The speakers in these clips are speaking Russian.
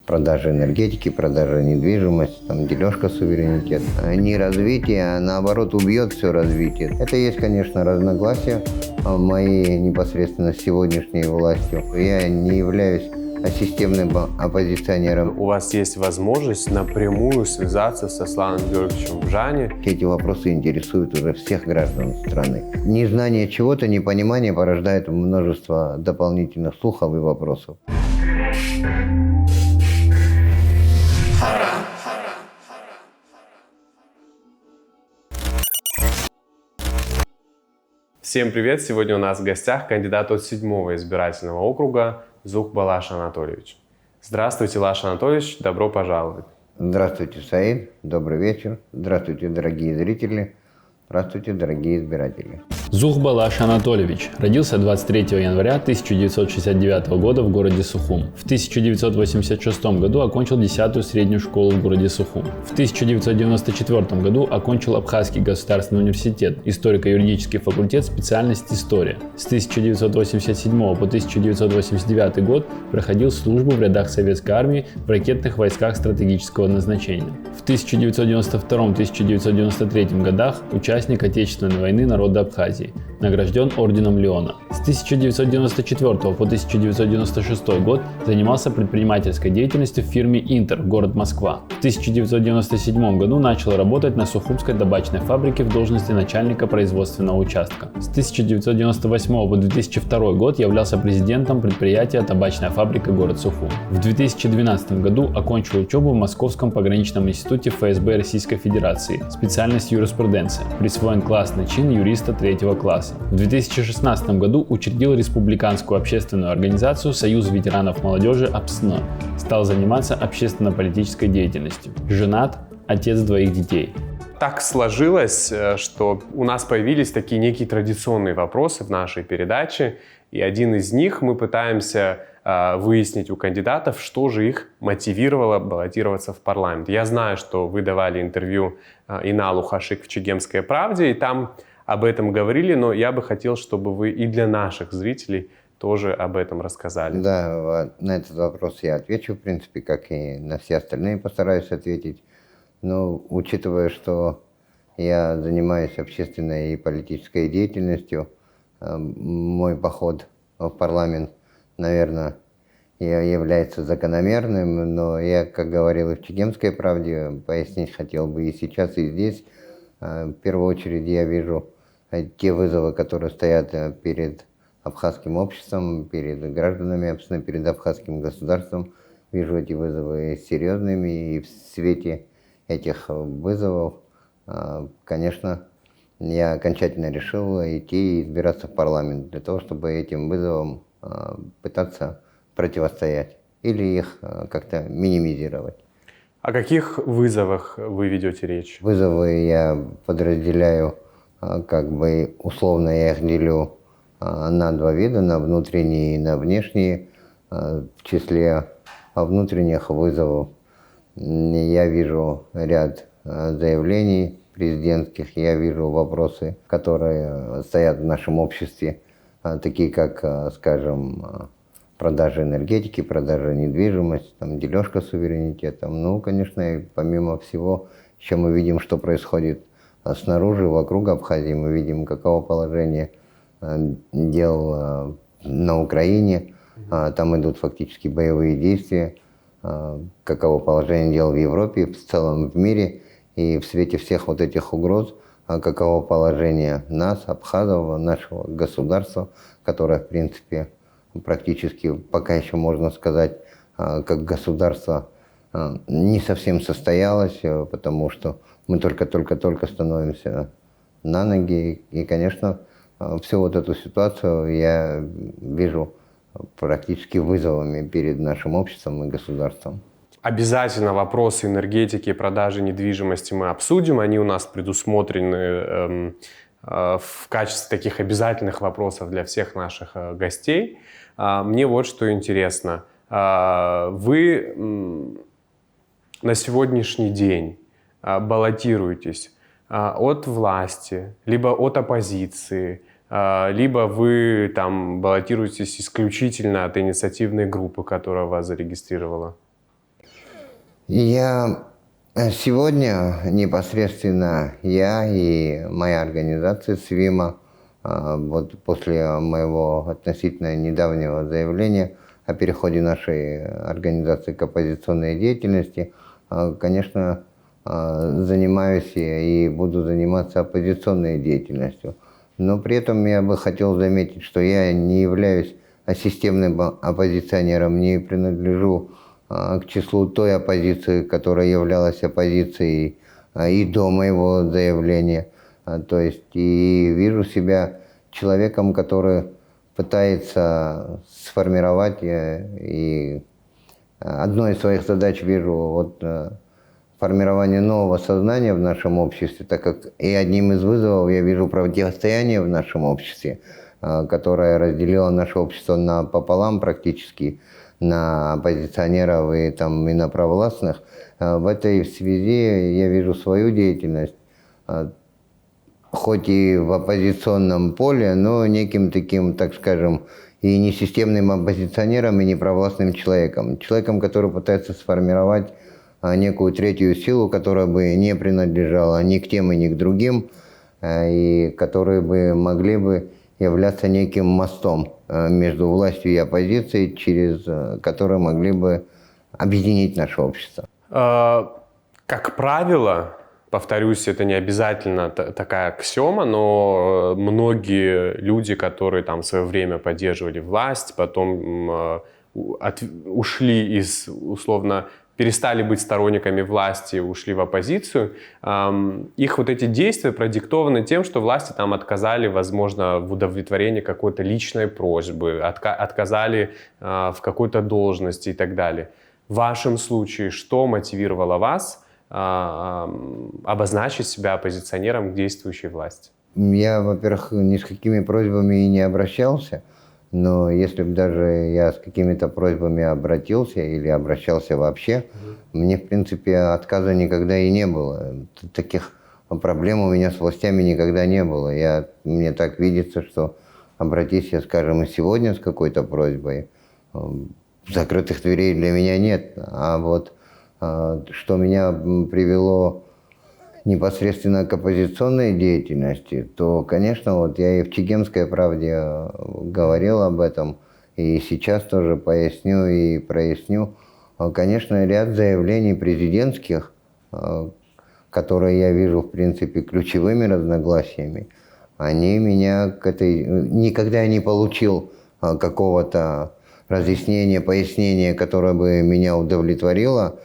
продажа энергетики, продажа недвижимости, там, дележка суверенитета. Не развитие, а наоборот убьет все развитие. Это есть, конечно, разногласия моей непосредственно с сегодняшней властью. Я не являюсь системным оппозиционером. У вас есть возможность напрямую связаться со Асланом Георгиевичем Бжани. Эти вопросы интересуют уже всех граждан страны. Незнание чего-то, непонимание порождает множество дополнительных слухов и вопросов. Всем привет! Сегодня у нас в гостях кандидат от 7-го избирательного округа Зух Балаш Анатольевич. Здравствуйте, Лаш Анатольевич, добро пожаловать. Здравствуйте, Саид, добрый вечер. Здравствуйте, дорогие зрители. Здравствуйте, дорогие избиратели. Зух Балаш Анатольевич родился 23 января 1969 года в городе Сухум. В 1986 году окончил 10-ю среднюю школу в городе Сухум. В 1994 году окончил Абхазский государственный университет, историко-юридический факультет, специальность история. С 1987 по 1989 год проходил службу в рядах Советской армии в ракетных войсках стратегического назначения. В 1992-1993 годах участник Отечественной войны народа Абхазии. Награжден орденом Леона. С 1994 по 1996 год занимался предпринимательской деятельностью в фирме «Интер», город Москва. В 1997 году начал работать на Сухумской табачной фабрике в должности начальника производственного участка. С 1998 по 2002 год являлся президентом предприятия «Табачная фабрика», город Сухум. В 2012 году окончил учебу в Московском пограничном институте ФСБ Российской Федерации, специальность юриспруденция, присвоен классный чин юриста 3 класса. В 2016 году учредил республиканскую общественную организацию «Союз ветеранов молодежи АПСНО». Стал заниматься общественно-политической деятельностью. Женат, отец 2 детей. Так сложилось, что у нас появились такие некие традиционные вопросы в нашей передаче, и один из них мы пытаемся выяснить у кандидатов, что же их мотивировало баллотироваться в парламент. Я знаю, что вы давали интервью Иналу Хашик в «Чегемской правде», и там об этом говорили, но я бы хотел, чтобы вы и для наших зрителей тоже об этом рассказали. Да, на этот вопрос я отвечу, в принципе, как и на все остальные постараюсь ответить. Но учитывая, что я занимаюсь общественной и политической деятельностью, мой поход в парламент, наверное, является закономерным, но я, как говорил и в «Чегемской правде», пояснить хотел бы и сейчас, и здесь. В первую очередь я вижу те вызовы, которые стоят перед абхазским обществом, перед гражданами Абхазии, перед абхазским государством. Вижу эти вызовы серьезными, и в свете этих вызовов, конечно, я окончательно решил идти и избираться в парламент для того, чтобы этим вызовам пытаться противостоять или их как-то минимизировать. О каких вызовах вы ведете речь? Вызовы я подразделяю, как бы условно я их делю на 2 вида, на внутренние и на внешние. В числе внутренних вызовов я вижу ряд заявлений президентских, я вижу вопросы, которые стоят в нашем обществе, такие как, скажем, продажа энергетики, продажа недвижимости, там, дележка суверенитетом. Ну, конечно, и помимо всего, еще мы видим, что происходит снаружи, вокруг Абхазии. Мы видим, каково положение дел на Украине. Там идут фактически боевые действия. Каково положение дел в Европе, в целом в мире. И в свете всех вот этих угроз, каково положение нас, абхазов, нашего государства, которое, в принципе, практически, пока еще можно сказать, как государство не совсем состоялось, потому что мы только-только становимся на ноги. И, конечно, всю вот эту ситуацию я вижу практически вызовами перед нашим обществом и государством. Обязательно вопросы энергетики и продажи недвижимости мы обсудим. Они у нас предусмотрены в качестве таких обязательных вопросов для всех наших гостей. Мне вот что интересно. Вы на сегодняшний день баллотируетесь от власти, либо от оппозиции, либо вы там баллотируетесь исключительно от инициативной группы, которая вас зарегистрировала? Я сегодня непосредственно я и моя организация СВИМа, вот после моего относительно недавнего заявления о переходе нашей организации к оппозиционной деятельности, конечно, занимаюсь и буду заниматься оппозиционной деятельностью. Но при этом я бы хотел заметить, что я не являюсь системным оппозиционером, не принадлежу к числу той оппозиции, которая являлась оппозицией и до моего заявления. То есть и вижу себя человеком, который пытается сформировать, и одной из своих задач вижу вот формирование нового сознания в нашем обществе, так как и одним из вызовов я вижу противостояние в нашем обществе, которое разделило наше общество напополам практически, на оппозиционеров и на провластных. В этой связи я вижу свою деятельность, хоть и в оппозиционном поле, но неким таким, так скажем, и не системным оппозиционером, и не провластным человеком. Человеком, который пытается сформировать некую третью силу, которая бы не принадлежала ни к тем и ни к другим, и которые бы могли бы являться неким мостом между властью и оппозицией, через который могли бы объединить наше общество. Как правило, повторюсь, это не обязательно такая аксиома, но многие люди, которые там в свое время поддерживали власть, потом ушли из, условно, перестали быть сторонниками власти, ушли в оппозицию, их вот эти действия продиктованы тем, что власти там отказали, возможно, в удовлетворении какой-то личной просьбы, отказали в какой-то должности и так далее. В вашем случае что мотивировало вас обозначить себя оппозиционером к действующей власти? Я, во-первых, ни с какими просьбами и не обращался, но если бы даже я с какими-то просьбами обратился или обращался вообще, мне, в принципе, отказа никогда и не было. Таких проблем у меня с властями никогда не было. Мне так видится, что обратись я, скажем, и сегодня с какой-то просьбой, закрытых дверей для меня нет. А вот что меня привело непосредственно к оппозиционной деятельности, то, конечно, вот я и в «Чегемской правде» говорил об этом, и сейчас тоже поясню и проясню. Конечно, ряд заявлений президентских, которые я вижу, в принципе, ключевыми разногласиями, они меня к этой... Никогда я не получил какого-то разъяснения, пояснения, которое бы меня удовлетворило,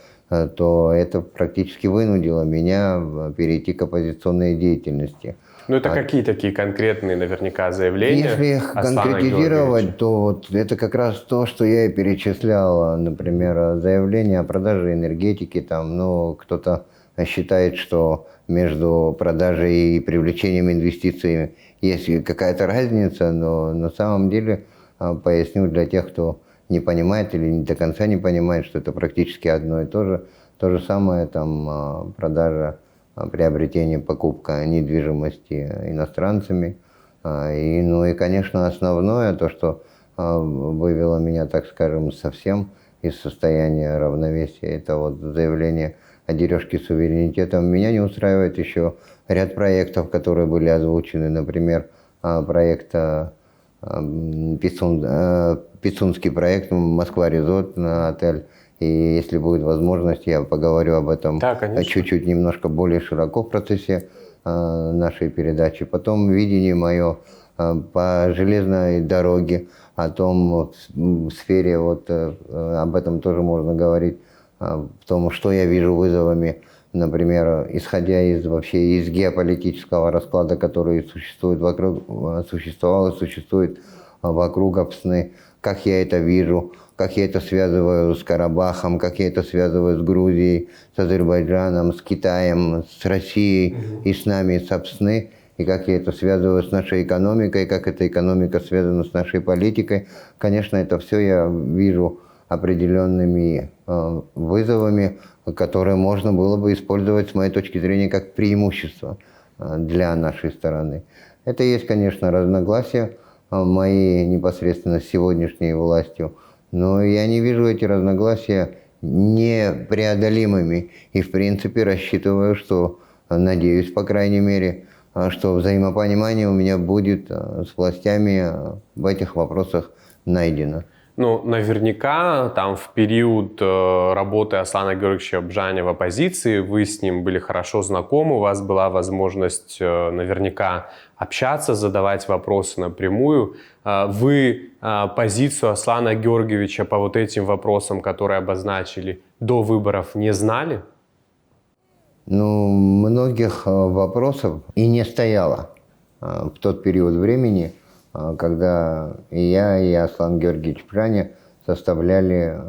то это практически вынудило меня перейти к оппозиционной деятельности. Ну, это какие такие конкретные, наверняка, заявления? Если их конкретизировать, то вот это как раз то, что я и перечислял. Например, заявление о продаже энергетики. Кто-то считает, что между продажей и привлечением инвестиций есть какая-то разница, но на самом деле, поясню для тех, кто не понимает или не до конца не понимает, что это практически одно и то же. То же самое продажа, приобретение, покупка недвижимости иностранцами. И, конечно, основное, то, что вывело меня, так скажем, совсем из состояния равновесия, это вот заявление о дережке суверенитетом. Меня не устраивает еще ряд проектов, которые были озвучены. Например, проект Пицунский проект «Москва-Резорт» на отель. И если будет возможность, я поговорю об этом чуть-чуть немножко более широко в процессе нашей передачи. Потом видение мое по железной дороге, о том в сфере, об этом тоже можно говорить, в том, что я вижу вызовами, например, исходя из геополитического расклада, который существовал и существует вокруг Апсны, как я это вижу, как я это связываю с Карабахом, как я это связываю с Грузией, с Азербайджаном, с Китаем, с Россией и с нами, с Апсны, и как я это связываю с нашей экономикой, как эта экономика связана с нашей политикой. Конечно, это все я вижу определенными вызовами, которые можно было бы использовать, с моей точки зрения, как преимущество для нашей стороны. Это есть, конечно, разногласия мои непосредственно с сегодняшней властью, но я не вижу эти разногласия непреодолимыми. И, в принципе, рассчитываю, что, надеюсь, по крайней мере, что взаимопонимание у меня будет с властями в этих вопросах найдено. Ну, наверняка там в период работы Аслана Георгиевича Бжаня в оппозиции вы с ним были хорошо знакомы, у вас была возможность наверняка общаться, задавать вопросы напрямую. Вы позицию Аслана Георгиевича по вот этим вопросам, которые обозначили, до выборов не знали? Ну, многих вопросов и не стояло в тот период времени, когда и я, и Аслан Георгиевич Бжаня составляли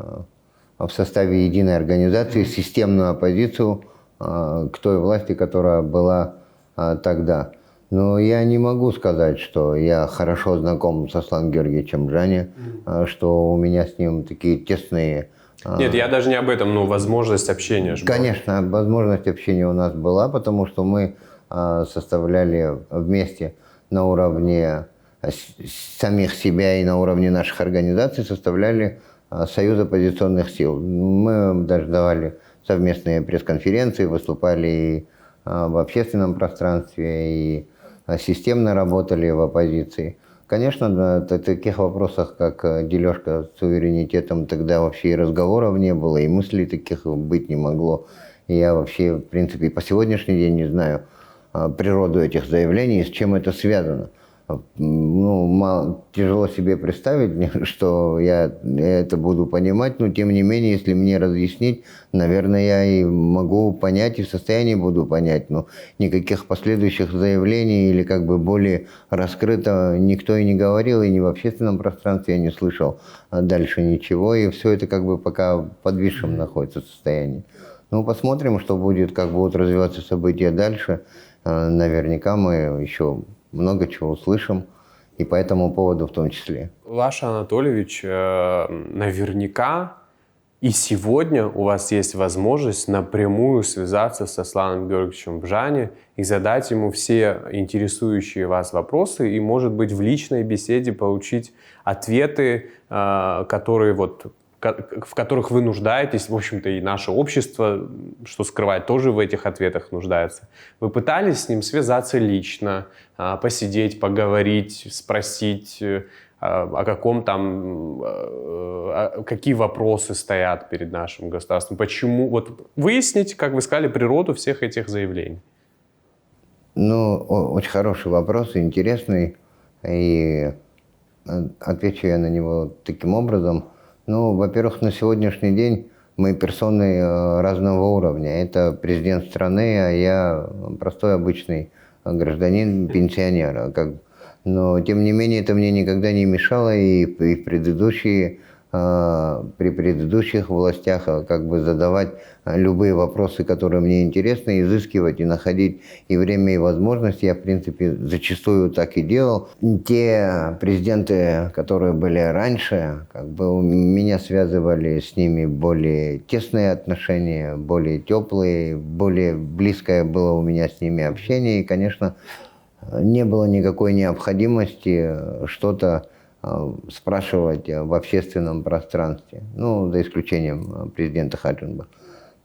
в составе единой организации системную оппозицию к той власти, которая была тогда. Но я не могу сказать, что я хорошо знаком с Асланом Георгиевичем Бжаня, что у меня с ним такие тесные... Нет, я даже не об этом, но возможность общения. Конечно, возможность общения у нас была, потому что мы составляли вместе на уровне самих себя и на уровне наших организаций составляли Союз оппозиционных сил. Мы даже давали совместные пресс-конференции, выступали и в общественном пространстве, и системно работали в оппозиции. Конечно, о таких вопросах, как дележка суверенитетом, тогда вообще и разговоров не было, и мыслей таких быть не могло. И я вообще, в принципе, по сегодняшний день не знаю природу этих заявлений и с чем это связано. Ну, тяжело себе представить, что я это буду понимать, но тем не менее, если мне разъяснить, наверное, я и могу понять, и в состоянии буду понять, но никаких последующих заявлений или как бы более раскрыто никто и не говорил, и ни в общественном пространстве я не слышал дальше ничего, и все это как бы пока в подвисшем находится состоянии. Ну, посмотрим, что будет, как будут развиваться события дальше. Наверняка мы еще много чего услышим, и по этому поводу в том числе. Лаша Анатольевич, наверняка и сегодня у вас есть возможность напрямую связаться с Асланом Георгиевичем Бжаня и задать ему все интересующие вас вопросы, и, может быть, в личной беседе получить ответы, которые в которых вы нуждаетесь, в общем-то, и наше общество, что скрывать, тоже в этих ответах нуждается. Вы пытались с ним связаться лично, посидеть, поговорить, спросить, о каком там, какие вопросы стоят перед нашим государством, почему, вот выяснить, как вы сказали, природу всех этих заявлений? Ну, очень хороший вопрос, интересный, и отвечу я на него таким образом. Ну, во-первых, на сегодняшний день мы персоны разного уровня. Это президент страны, а я простой обычный гражданин, пенсионер. Но, тем не менее, это мне никогда не мешало и при предыдущих властях как бы задавать любые вопросы, которые мне интересны, изыскивать и находить и время, и возможность. Я, в принципе, зачастую так и делал. Те президенты, которые были раньше, как бы меня связывали с ними более тесные отношения, более теплые, более близкое было у меня с ними общение. И, конечно, не было никакой необходимости что-то спрашивать в общественном пространстве, ну, за исключением президента Хаджинба.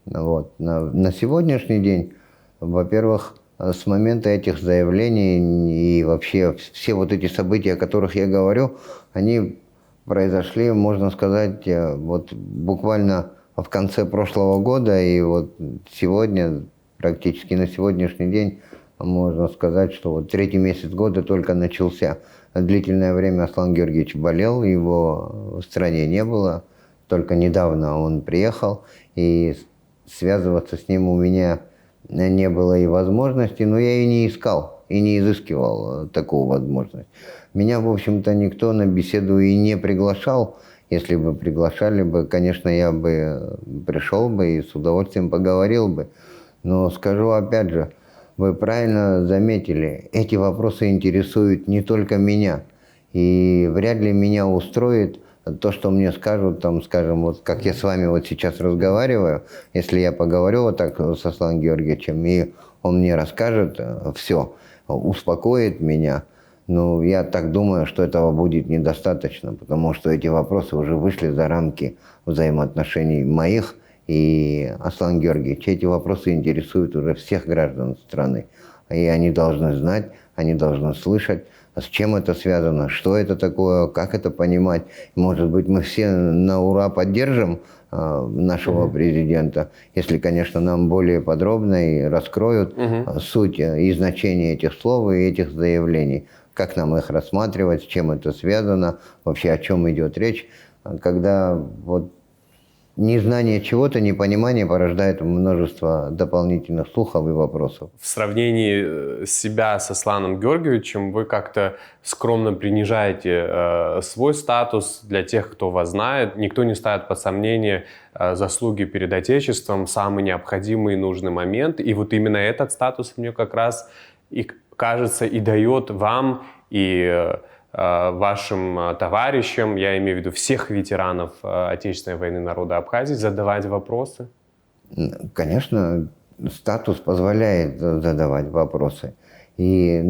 Вот. На сегодняшний день, во-первых, с момента этих заявлений и вообще все вот эти события, о которых я говорю, они произошли, можно сказать, вот буквально в конце прошлого года, и вот сегодня, практически на сегодняшний день, можно сказать, что вот третий месяц года только начался. Длительное время Аслан Георгиевич болел, его в стране не было. Только недавно он приехал, и связываться с ним у меня не было и возможности, но я и не искал, и не изыскивал такую возможность. Меня, в общем-то, никто на беседу и не приглашал. Если бы приглашали бы, конечно, я бы пришел бы и с удовольствием поговорил бы. Но скажу опять же, вы правильно заметили, эти вопросы интересуют не только меня. И вряд ли меня устроит то, что мне скажут, там, скажем, вот как я с вами вот сейчас разговариваю, если я поговорю вот так с Асланом Георгиевичем, и он мне расскажет все, успокоит меня, Но я так думаю, что этого будет недостаточно, потому что эти вопросы уже вышли за рамки взаимоотношений моих и Аслана Георгиевича. Эти вопросы интересуют уже всех граждан страны. И они должны знать, они должны слышать, с чем это связано, что это такое, как это понимать. Может быть, мы все на ура поддержим нашего президента, если, конечно, нам более подробно и раскроют суть и значение этих слов и этих заявлений. Как нам их рассматривать, с чем это связано, вообще о чем идет речь, когда вот незнание чего-то, непонимание порождает множество дополнительных слухов и вопросов. В сравнении себя с Асланом Георгиевичем вы как-то скромно принижаете свой статус для тех, кто вас знает. Никто не ставит под сомнение заслуги перед Отечеством, самый необходимый и нужный момент. И вот именно этот статус мне как раз и кажется и дает вам и вашим товарищам, я имею в виду всех ветеранов Отечественной войны народа Абхазии, задавать вопросы? Конечно, статус позволяет задавать вопросы. И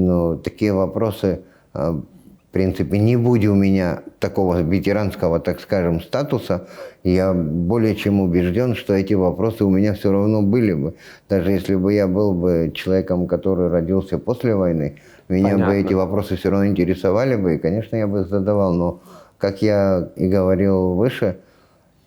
такие вопросы, в принципе, не будь у меня такого ветеранского, так скажем, статуса, я более чем убежден, что эти вопросы у меня все равно были бы. Даже если бы я был бы человеком, который родился после войны, меня бы эти вопросы все равно интересовали бы, и, конечно, я бы их задавал. Но, как я и говорил выше,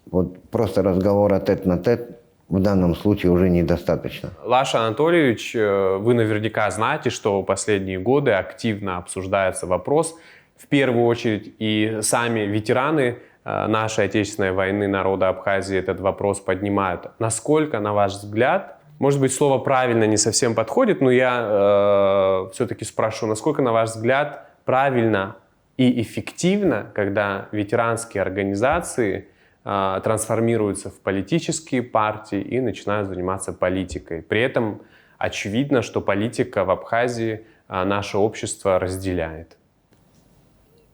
вот просто разговора тет-на-тет в данном случае уже недостаточно. Лаша Анатольевич, вы наверняка знаете, что в последние годы активно обсуждается вопрос, в первую очередь и сами ветераны нашей Отечественной войны народа Абхазии этот вопрос поднимают. Насколько, на ваш взгляд, может быть, слово «правильно» не совсем подходит, но я все-таки спрошу, насколько, на ваш взгляд, правильно и эффективно, когда ветеранские организации трансформируются в политические партии и начинают заниматься политикой. При этом очевидно, что политика в Абхазии наше общество разделяет.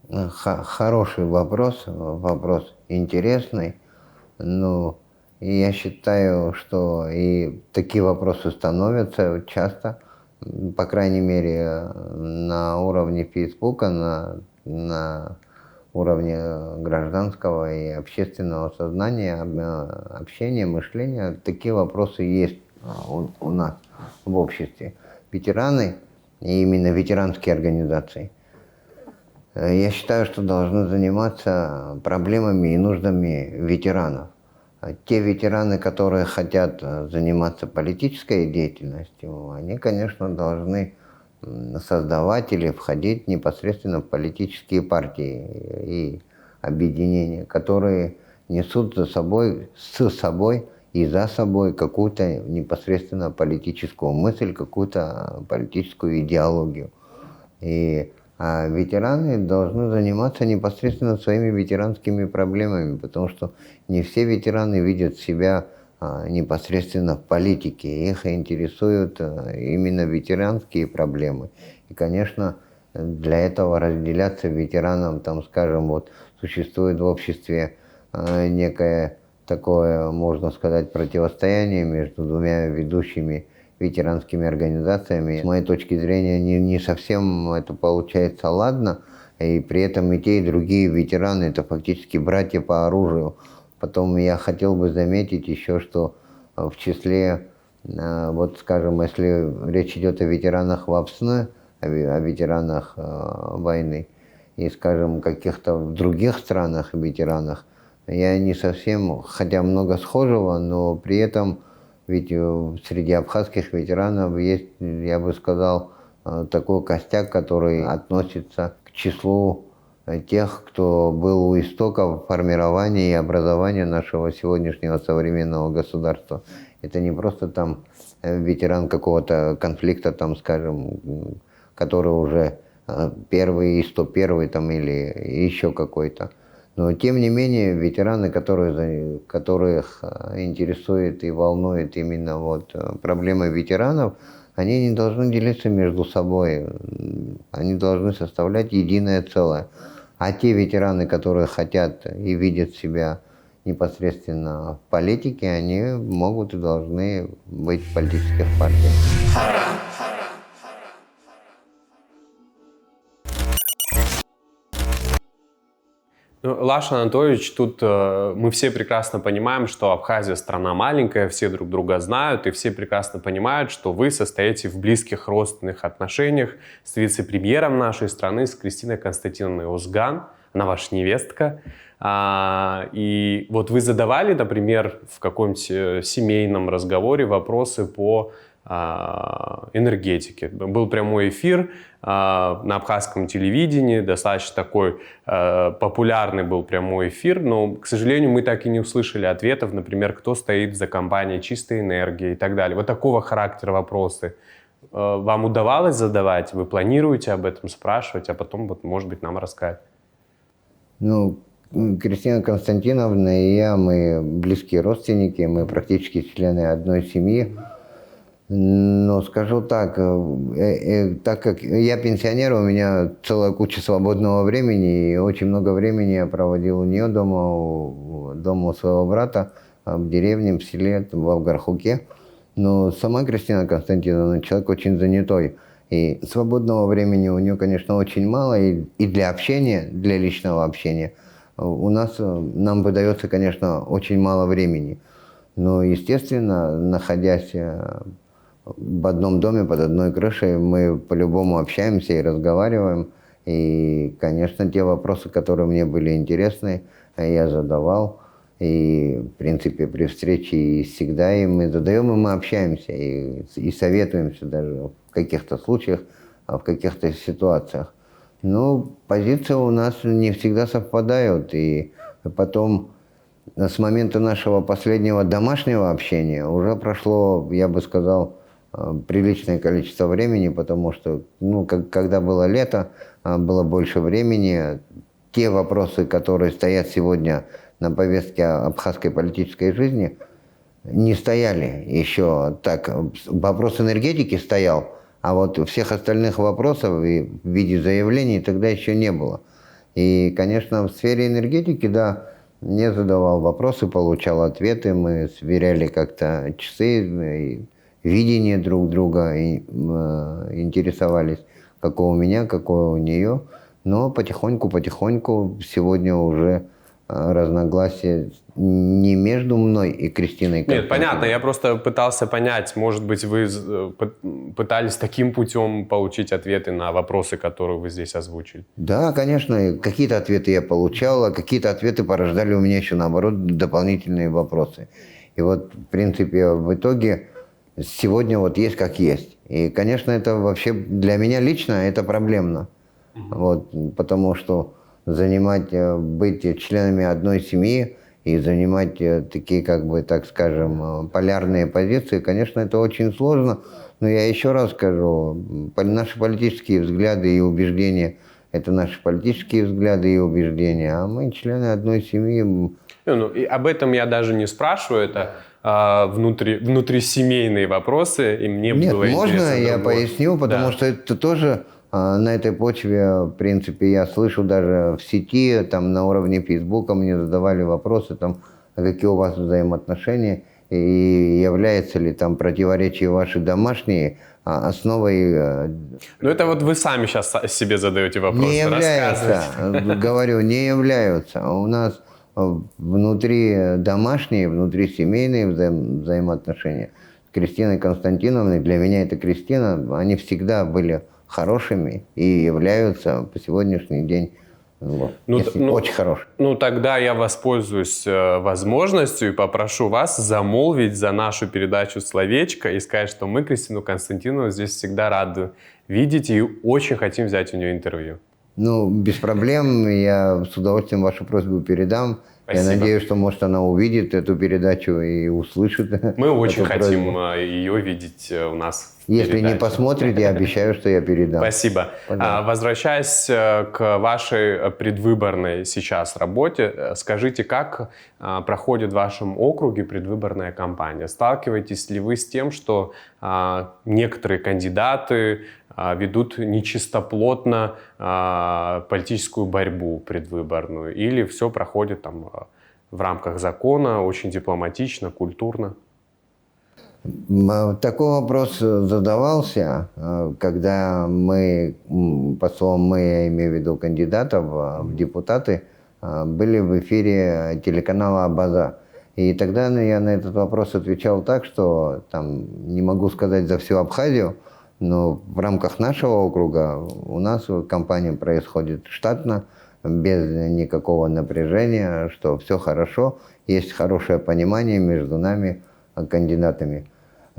Хороший вопрос, вопрос интересный. Но я считаю, что и такие вопросы становятся часто, по крайней мере, на уровне Фейсбука, на уровне гражданского и общественного сознания, общения, мышления. Такие вопросы есть у нас в обществе. Ветераны, и именно ветеранские организации, я считаю, что должны заниматься проблемами и нуждами ветеранов. Те ветераны, которые хотят заниматься политической деятельностью, они, конечно, должны создавать или входить непосредственно в политические партии и объединения, которые несут с собой и за собой какую-то непосредственно политическую мысль, какую-то политическую идеологию. А ветераны должны заниматься непосредственно своими ветеранскими проблемами, потому что не все ветераны видят себя непосредственно в политике. Их интересуют именно ветеранские проблемы. И, конечно, для этого разделяться ветеранам, там, скажем, вот существует в обществе некое такое, можно сказать, противостояние между двумя ведущими ветеранскими организациями. С моей точки зрения, не совсем это получается ладно, и при этом и те, и другие ветераны – это фактически братья по оружию. Потом я хотел бы заметить еще, что в числе, вот скажем, если речь идет о ветеранах ВАПСН, о ветеранах войны, и, скажем, каких-то в других странах ветеранах, я не совсем, хотя много схожего, но при этом ведь среди абхазских ветеранов есть, я бы сказал, такой костяк, который относится к числу тех, кто был у истоков формирования и образования нашего сегодняшнего современного государства. Это не просто там ветеран какого-то конфликта, там, скажем, который уже первый и 101-й там, или еще какой-то. Но, тем не менее, ветераны, которых интересует и волнует именно вот проблемы ветеранов, они не должны делиться между собой, они должны составлять единое целое. А те ветераны, которые хотят и видят себя непосредственно в политике, они могут и должны быть в политических партиях. Ну, Лаш Анатольевич, тут мы все прекрасно понимаем, что Абхазия страна маленькая, все друг друга знают, и все прекрасно понимают, что вы состоите в близких родственных отношениях с вице-премьером нашей страны, с Кристиной Константиновной Узган, она ваша невестка. И вот вы задавали, например, в каком-нибудь семейном разговоре вопросы по энергетике. Был прямой эфир на абхазском телевидении, достаточно такой популярный был прямой эфир, но, к сожалению, мы так и не услышали ответов, например, кто стоит за компанией «Чистая энергия» и так далее. Вот такого характера вопросы вам удавалось задавать? Вы планируете об этом спрашивать, а потом, вот, может быть, нам рассказать? Ну, Кристина Константиновна и я, мы близкие родственники, мы практически члены одной семьи. Но скажу так, так как я пенсионер, у меня целая куча свободного времени, и очень много времени я проводил у нее дома у своего брата, в деревне, в селе, в Авгархуке. Но сама Кристина Константиновна человек очень занятой, и свободного времени у нее, конечно, очень мало, и для общения, для личного общения нам выдается, конечно, очень мало времени. Но, естественно, находясь в одном доме, под одной крышей, мы по-любому общаемся и разговариваем. И, конечно, те вопросы, которые мне были интересны, я задавал. И, в принципе, при встрече и всегда и мы задаем, и мы общаемся, и советуемся даже в каких-то случаях, в каких-то ситуациях. Но позиции у нас не всегда совпадают. И потом, с момента нашего последнего домашнего общения уже прошло, я бы сказал, приличное количество времени, потому что, когда было лето, было больше времени. Те вопросы, которые стоят сегодня на повестке абхазской политической жизни, не стояли еще так. Вопрос энергетики стоял, а вот всех остальных вопросов в виде заявлений тогда еще не было. И, конечно, в сфере энергетики, да, я задавал вопросы, получал ответы, мы сверяли как-то часы, видение друг друга, и интересовались, какое у меня, какое у нее. Но потихоньку сегодня уже разногласия не между мной и Кристиной. Нет, понятно, я просто пытался понять, может быть, вы пытались таким путем получить ответы на вопросы, которые вы здесь озвучили. Да, конечно, какие-то ответы я получал, а какие-то ответы порождали у меня еще, наоборот, дополнительные вопросы. И вот, в принципе, в итоге сегодня вот есть как есть. И, конечно, это вообще для меня лично это проблемно. Вот, потому что быть членами одной семьи и занимать такие, так скажем, полярные позиции, конечно, это очень сложно. Но я еще раз скажу, наши политические взгляды и убеждения – это наши политические взгляды и убеждения, а мы члены одной семьи. И об этом я даже не спрашиваю, это внутрисемейные вопросы, и мне Нет, было интересно. можно я поясню, потому Да. что это тоже на этой почве, в принципе, я слышу даже в сети, там на уровне Фейсбука мне задавали вопросы, там, какие у вас взаимоотношения, и является ли там противоречие ваши домашние основой. Ну это вот вы сами сейчас себе задаете вопросы, Не являются, говорю, не являются. У нас внутри домашние, внутри семейные взаимоотношения с Кристиной Константиновной, для меня это Кристина, они всегда были хорошими и являются по сегодняшний день очень хорошими. Ну тогда я воспользуюсь возможностью и попрошу вас замолвить за нашу передачу словечко и сказать, что мы Кристину Константиновну здесь всегда рады видеть и очень хотим взять у нее интервью. Без проблем. Я с удовольствием вашу просьбу передам. Спасибо. Я надеюсь, что, может, она увидит эту передачу и услышит. Мы очень эту хотим просьбу. ее видеть у нас в Если передаче. не посмотрит, я обещаю, что я передам. Спасибо. Возвращаясь к вашей предвыборной сейчас работе, скажите, как проходит в вашем округе предвыборная кампания? Сталкиваетесь ли вы с тем, что некоторые кандидаты ведут нечистоплотно политическую борьбу предвыборную? Или все проходит там в рамках закона, очень дипломатично, культурно? Такой вопрос задавался, когда мы, я имею в виду кандидатов в депутаты, были в эфире телеканала «Абаза». И тогда я на этот вопрос отвечал так, что там не могу сказать за всю Абхазию, но в рамках нашего округа у нас кампания происходит штатно, без никакого напряжения, что все хорошо, есть хорошее понимание между нами, кандидатами.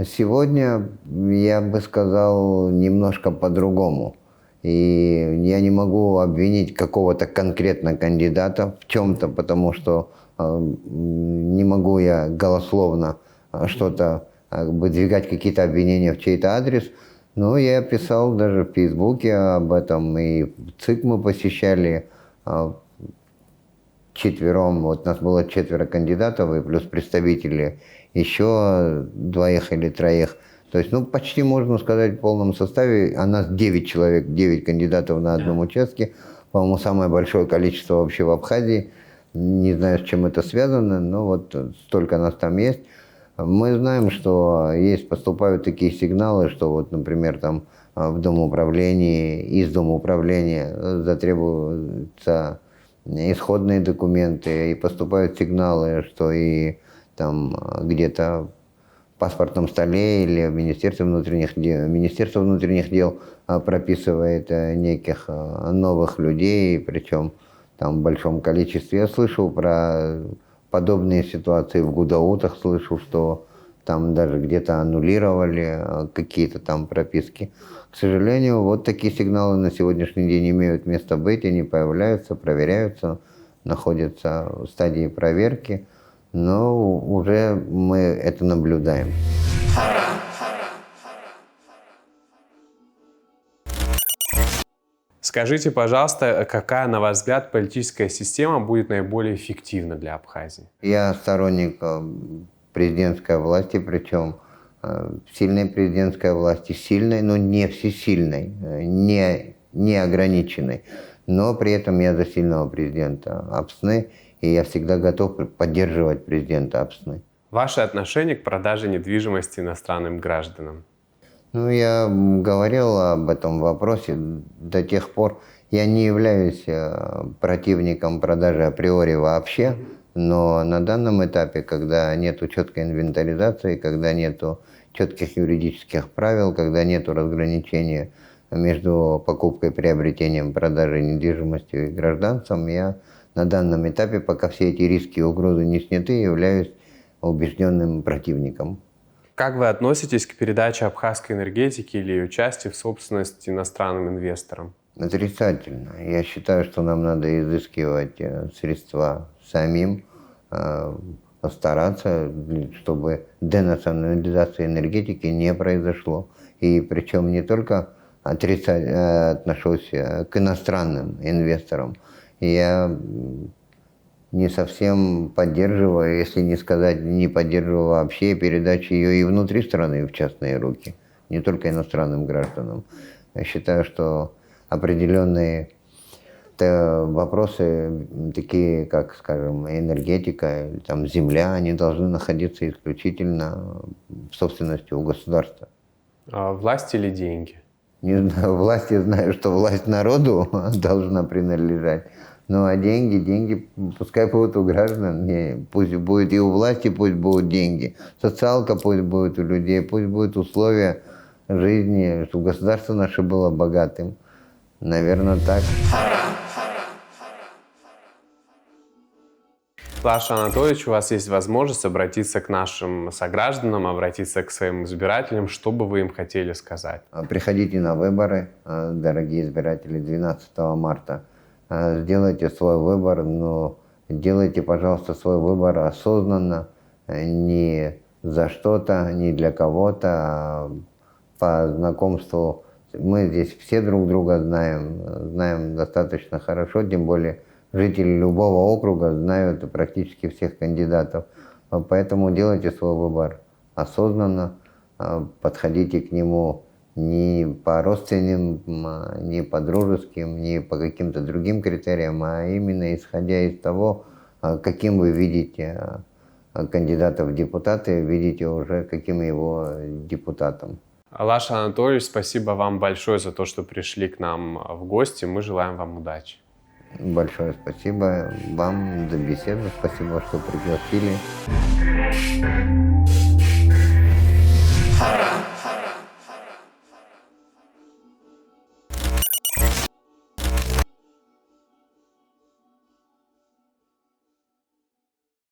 Сегодня я бы сказал немножко по-другому. И я не могу обвинить какого-то конкретно кандидата в чем-то, потому что не могу я голословно что-то выдвигать, какие-то обвинения в чей-то адрес. Но я писал даже в Фейсбуке об этом, и в ЦИК мы посещали четвером. Вот у нас было 4 кандидатов, и плюс представители еще 2 или 3. То есть, почти можно сказать в полном составе, а нас 9 человек, 9 кандидатов на одном участке. По-моему, самое большое количество вообще в Абхазии. Не знаю, с чем это связано, но вот столько нас там есть. Мы знаем, что поступают такие сигналы, что вот, например, там в Домоуправлении, из Домоуправления затребуются исходные документы, и поступают сигналы, что и там где-то в паспортном столе или в Министерство внутренних дел прописывает неких новых людей, причем там в большом количестве. Я слышал про подобные ситуации в Гудаутах, слышу, что там даже где-то аннулировали какие-то там прописки. К сожалению, вот такие сигналы на сегодняшний день имеют место быть, они появляются, проверяются, находятся в стадии проверки, но уже мы это наблюдаем. Скажите, пожалуйста, какая, на ваш взгляд, политическая система будет наиболее эффективна для Абхазии? Я сторонник президентской власти, причем сильной президентской власти, сильной, но не всесильной, не ограниченной. Но при этом я за сильного президента Апсны, и я всегда готов поддерживать президента Апсны. Ваше отношение к продаже недвижимости иностранным гражданам? Я говорил об этом вопросе до тех пор. Я не являюсь противником продажи априори вообще, но на данном этапе, когда нет четкой инвентаризации, когда нет четких юридических правил, когда нет разграничения между покупкой, приобретением, продажей недвижимости и гражданством, я на данном этапе, пока все эти риски и угрозы не сняты, являюсь убежденным противником. Как вы относитесь к передаче абхазской энергетики или ее части в собственность иностранным инвесторам? Отрицательно. Я считаю, что нам надо изыскивать средства самим, постараться, чтобы денационализация энергетики не произошло. И причем не только отношусь к иностранным инвесторам. Я не совсем поддерживаю, если не сказать, не поддерживаю вообще передачу ее и внутри страны в частные руки, не только иностранным гражданам. Я считаю, что определенные вопросы, такие как, скажем, энергетика, или там земля, они должны находиться исключительно в собственности у государства. Власть или деньги? Не знаю, власть, я знаю, что власть народу должна принадлежать. Ну а деньги пускай будут у граждан, пусть будет и у власти, пусть будут деньги. Социалка пусть будет у людей, пусть будут условия жизни, чтобы государство наше было богатым. Наверное, так. Лаша Анатольевич, у вас есть возможность обратиться к нашим согражданам, обратиться к своим избирателям. Что бы вы им хотели сказать? Приходите на выборы, дорогие избиратели, 12 марта. Сделайте свой выбор, но делайте, пожалуйста, свой выбор осознанно, не за что-то, не для кого-то, а по знакомству. Мы здесь все друг друга знаем достаточно хорошо, тем более жители любого округа знают практически всех кандидатов. Поэтому делайте свой выбор осознанно, подходите к нему не по родственным, не по дружеским, не по каким-то другим критериям, а именно исходя из того, каким вы видите кандидата в депутаты, видите уже каким его депутатом. Лаша Анатольевич, спасибо вам большое за то, что пришли к нам в гости. Мы желаем вам удачи. Большое спасибо вам за беседу, спасибо, что пригласили.